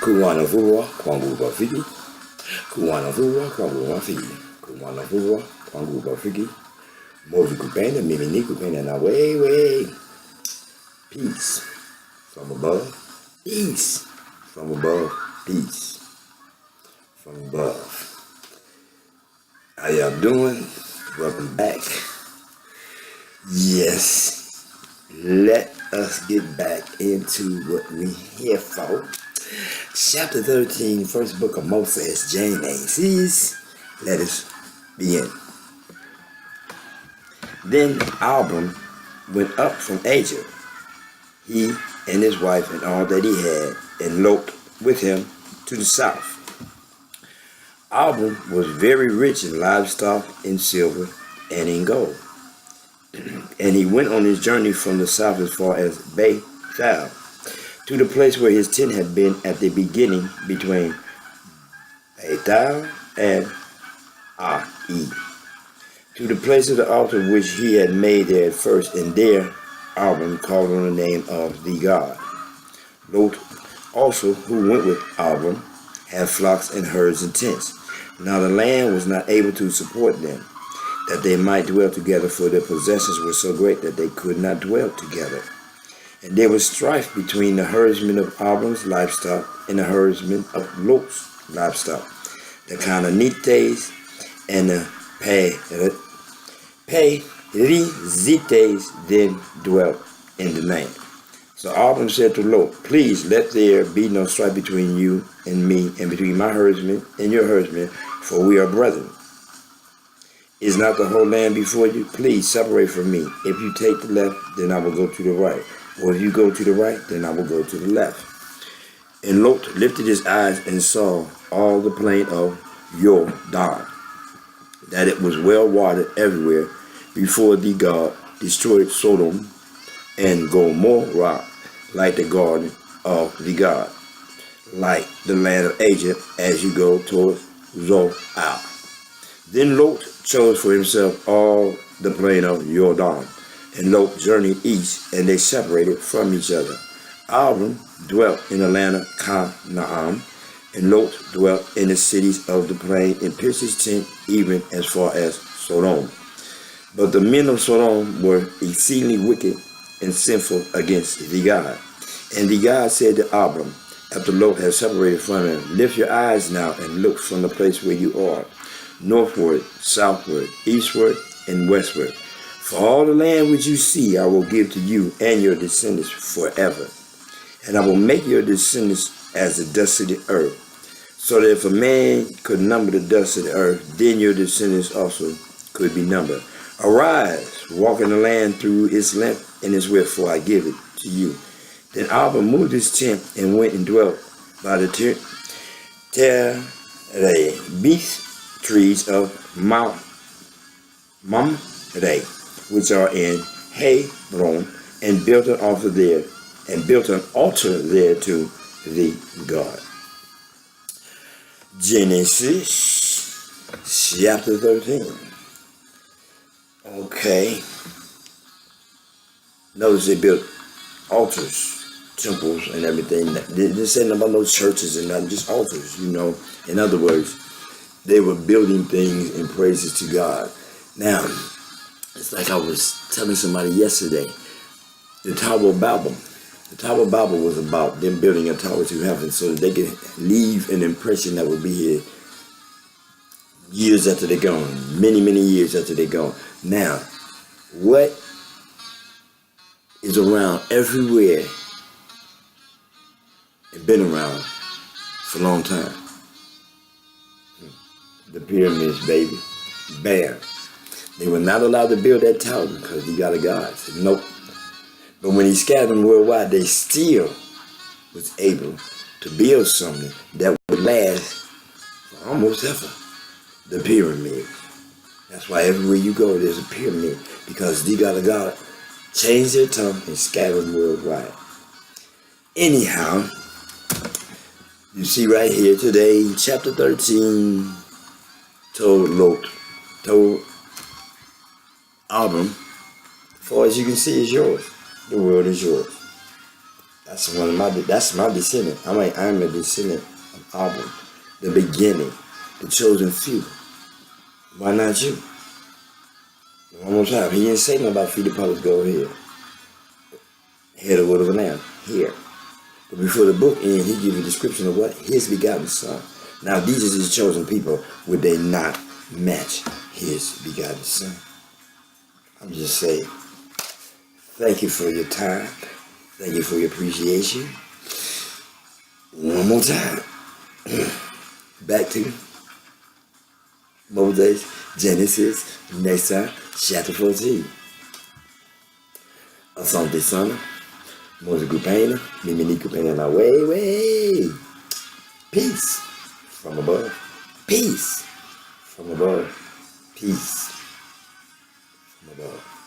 Kuwana vua kwangu bafiki. Kuwana vua kwangu bafiki. Kuwana vua kwangu bafiki. Movi kupenda, mimi ni kupenda na way. Peace from above. Peace from above. Peace from above. How y'all doing? Welcome back. Yes. Let us get back into what we here for. Chapter 13, first book of Moses, Genesis. Let us begin. Then Abram went up from Egypt, he and his wife and all that he had, and Lot with him to the south. Abram was very rich in livestock, in silver, and in gold. And he went on his journey from the south as far as Bethel, to the place where his tent had been at the beginning between Bethel and Ai, to the place of the altar which he had made there at first, and there Abram called on the name of the God. Lot also, who went with Abram, had flocks and herds and tents. Now the land was not able to support them, that they might dwell together, for their possessions were so great that they could not dwell together. And there was strife between the herdsmen of Abram's livestock and the herdsmen of Lot's livestock. The Canaanites and the Perizzites then dwelt in the land. So Abram said to Lot, please let there be no strife between you and me, and between my herdsmen and your herdsmen, for we are brethren. Is not the whole land before you? Please separate from me. If you take the left, then I will go to the right. Or if you go to the right, then I will go to the left. And Lot lifted his eyes and saw all the plain of Jordan, that it was well watered everywhere, before the God destroyed Sodom and Gomorrah, like the garden of the God, like the land of Egypt, as you go towards Zoar. Then Lot chose for himself all the plain of Jordan, and Lot journeyed east, and they separated from each other. Abram dwelt in the land of Canaan, and Lot dwelt in the cities of the plain, and pitched his tent even as far as Sodom. But the men of Sodom were exceedingly wicked and sinful against the God. And the God said to Abram, after Lot had separated from him, lift your eyes now and look from the place where you are, northward, southward, eastward, and westward. For all the land which you see I will give to you and your descendants forever. And I will make your descendants as the dust of the earth, so that if a man could number the dust of the earth, then your descendants also could be numbered. Arise, walk in the land through its length and its width, for I give it to you. Then Abram moved his tent and went and dwelt by the beast trees of Mamre, which are in Hebron, and built an altar there, to the God. Genesis chapter 13. Okay. Notice they built altars, temples, and everything. This ain't about no churches and nothing, just altars, you know. In other words, they were building things in praises to God. Now, it's like I was telling somebody yesterday, the Tower of Babel. The Tower of Babel was about them building a tower to heaven so that they could leave an impression that would be here years after they're gone, many years after they're gone. Now, what is around everywhere and been around for a long time? The pyramids, baby. Bam. They were not allowed to build that tower because he got a God. Said, nope. But when he scattered them worldwide, they still was able to build something that would last for almost ever. The pyramid. That's why everywhere you go, there's a pyramid, because they got a God changed their tongue and scattered them worldwide. Anyhow, you see right here today, chapter 13, told Abram, as far as you can see, is yours. The world is yours. That's my descendant. I'm a descendant of Abram, the beginning, the chosen few. Why not you? One more time. He didn't say nothing about feed the public, go here. Hear the word of the Lamb, here. But before the book ends, he gives a description of what? His begotten son. Now these are his chosen people. Would they not match his begotten son? I'm just saying, thank you for your time. Thank you for your appreciation. One more time. Back to Moses, Genesis, next time, chapter 14. Asante sana. Moses kupenda, mimi ni kupenda na wewe. Peace from above. Peace from above. Peace from above.